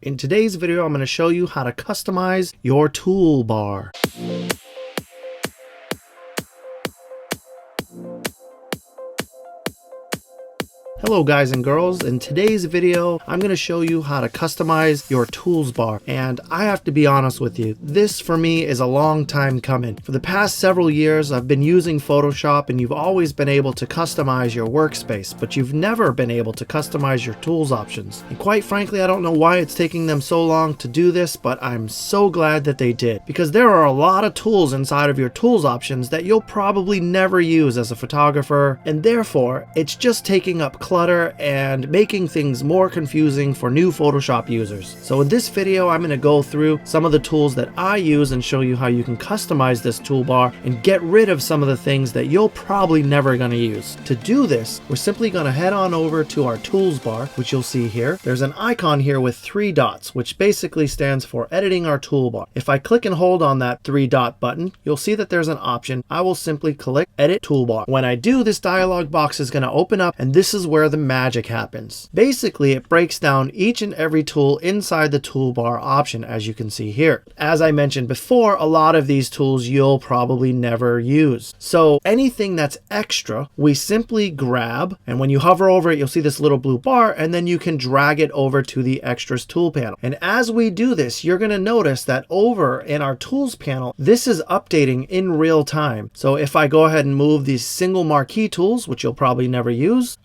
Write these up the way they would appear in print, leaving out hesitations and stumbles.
In today's video, I'm going to show you how to customize your toolbar. Hello guys and girls, in today's video I'm going to show you how to customize your tools bar, and I have to be honest with you, this for me is a long time coming. For the past several years I've been using Photoshop and you've always been able to customize your workspace, but you've never been able to customize your tools options. And quite frankly, I don't know why it's taking them so long to do this, but I'm so glad that they did, because there are a lot of tools inside of your tools options that you'll probably never use as a photographer, and therefore it's just taking up clutter and making things more confusing for new Photoshop users. So in this video, I'm going to go through some of the tools that I use and show you how you can customize this toolbar and get rid of some of the things that you're probably never going to use. To do this, we're simply going to head on over to our tools bar, which you'll see here. There's an icon here with 3 dots, which basically stands for editing our toolbar. If I click and hold on that 3-dot button, you'll see that there's an option. I will simply click edit toolbar. When I do, this dialog box is going to open up, and this is where the magic happens. Basically, it breaks down each and every tool inside the toolbar option, as you can see here. As I mentioned before, a lot of these tools you'll probably never use. So anything that's extra, we simply grab, and when you hover over it, you'll see this little blue bar, and then you can drag it over to the extras tool panel. And as we do this, you're going to notice that over in our tools panel, this is updating in real time. So if I go ahead and move these single marquee tools, which you'll probably never use,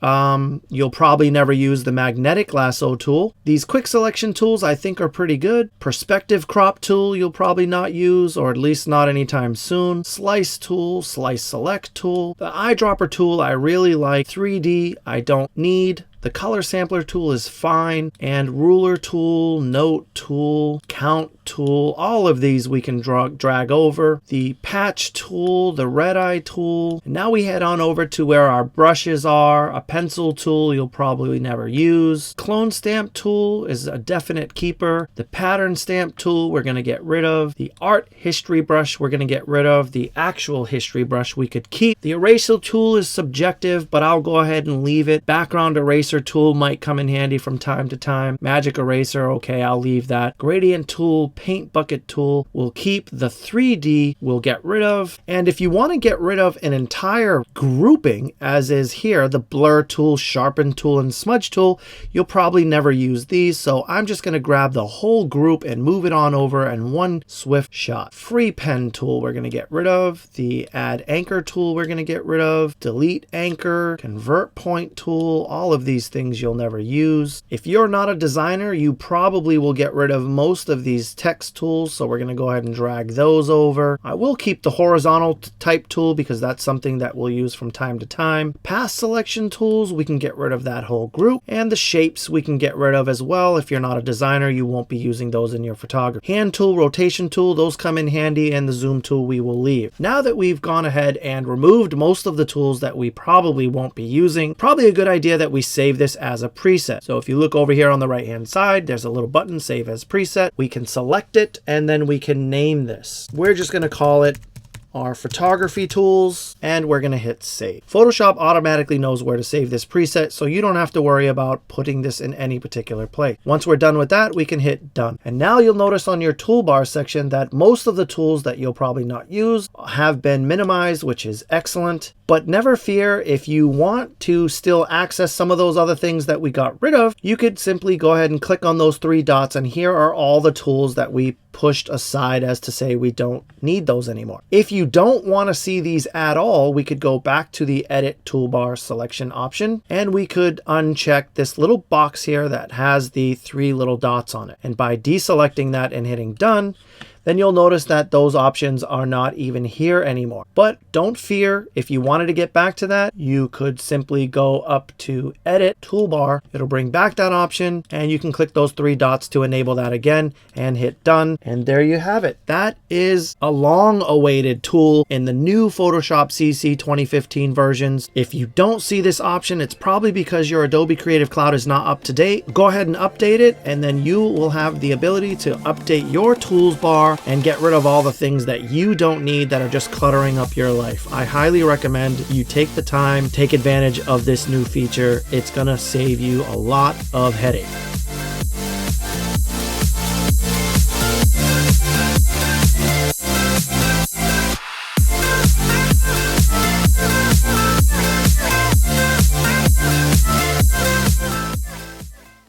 you'll probably never use the magnetic lasso tool. These quick selection tools I think are pretty good. Perspective crop tool you'll probably not use, or at least not anytime soon. Slice tool, slice select tool. The eyedropper tool I really like. 3D I don't need. The color sampler tool is fine, and ruler tool, note tool, count tool, all of these we can drag over. The patch tool, the red eye tool. And now we head on over to where our brushes are. A pencil tool you'll probably never use. Clone stamp tool is a definite keeper. The pattern stamp tool we're going to get rid of. The art history brush we're going to get rid of. The actual history brush we could keep. The eraser tool is subjective, but I'll go ahead and leave it. Background eraser tool might come in handy from time to time. Magic eraser, okay, I'll leave that. Gradient tool, paint bucket tool, we'll keep. The 3D we'll get rid of. And if you want to get rid of an entire grouping, as is here, the blur tool, sharpen tool, and smudge tool, you'll probably never use these, so I'm just going to grab the whole group and move it on over in one swift shot. Free pen tool we're going to get rid of. The add anchor tool we're going to get rid of. Delete anchor, convert point tool, all of these things you'll never use. If you're not a designer, you probably will get rid of most of these text tools, so we're going to go ahead and drag those over. I will keep the horizontal type tool because that's something that we'll use from time to time. Path selection tools, we can get rid of that whole group, and the shapes we can get rid of as well. If you're not a designer, you won't be using those in your photography. Hand tool, rotation tool, those come in handy, and the zoom tool we will leave. Now that we've gone ahead and removed most of the tools that we probably won't be using, probably a good idea that we save this as a preset. So if you look over here on the right hand side, there's a little button, save as preset. We can select it and then we can name this. We're just going to call it our photography tools, and we're going to hit save. Photoshop automatically knows where to save this preset, so you don't have to worry about putting this in any particular place. Once we're done with that, we can hit done. And now you'll notice on your toolbar section that most of the tools that you'll probably not use have been minimized, which is excellent. But never fear, if you want to still access some of those other things that we got rid of, you could simply go ahead and click on those 3 dots, and here are all the tools that we pushed aside as to say we don't need those anymore. If you don't want to see these at all, we could go back to the edit toolbar selection option, and we could uncheck this little box here that has the 3 little dots on it. And by deselecting that and hitting done, then you'll notice that those options are not even here anymore. But don't fear, if you wanted to get back to that, you could simply go up to edit toolbar. It'll bring back that option, and you can click those 3 dots to enable that again and hit done. And there you have it. That is a long awaited tool in the new Photoshop CC 2015 versions. If you don't see this option, it's probably because your Adobe Creative Cloud is not up to date. Go ahead and update it, and then you will have the ability to update your tools bar and get rid of all the things that you don't need that are just cluttering up your life. I highly recommend you take the time, take advantage of this new feature. It's gonna save you a lot of headache.